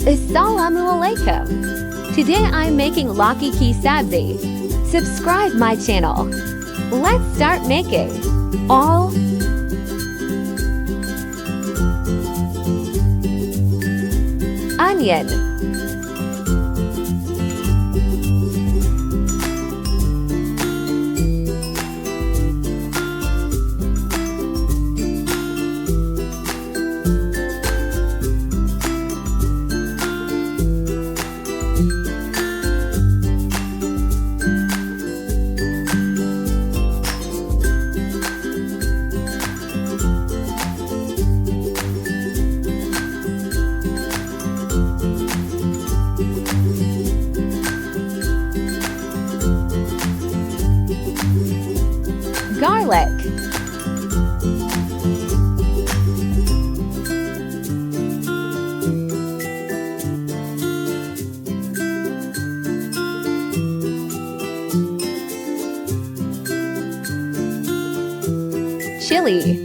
Assalamu alaikum. Today I'm making Lauki ki sabzi. Subscribe my channel. Let's start making. All onion, garlic, chili,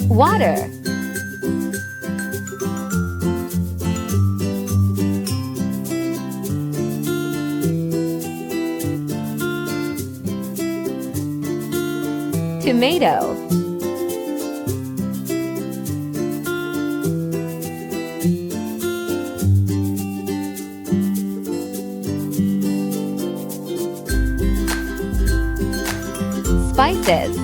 water, tomato, spices,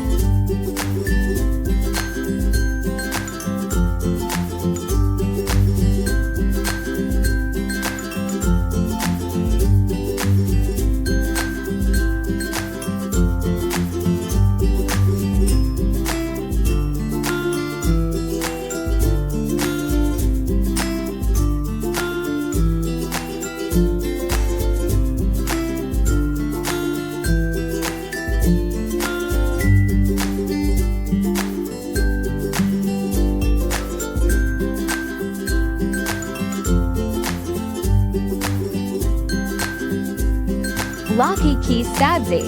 Lauki ki sabzi.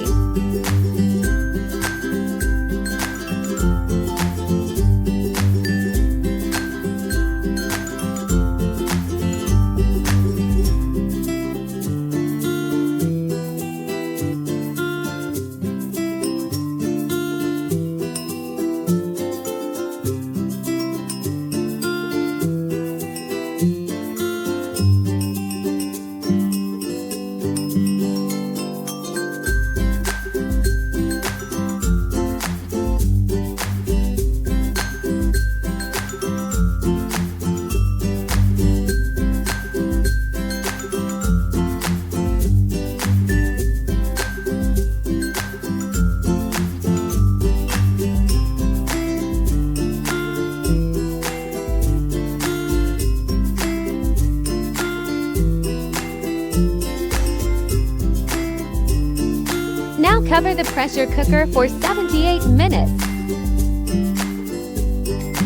Now cover the pressure cooker for 78 minutes.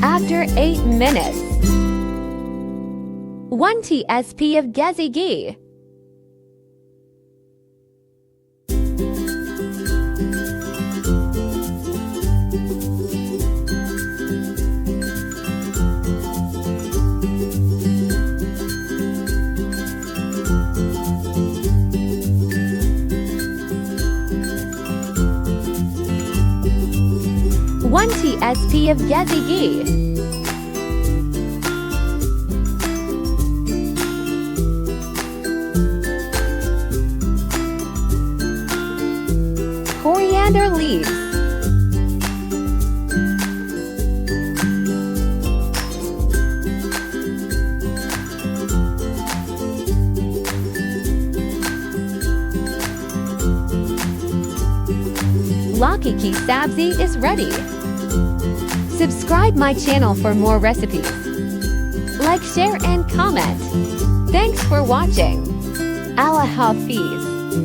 After 8 minutes, 1 tsp of gezi ghee, one tsp of gezi ghee, coriander leaves, Lauki ki sabzi is ready. Subscribe my channel for more recipes. Like, share and comment. Thanks for watching. Allah Hafiz.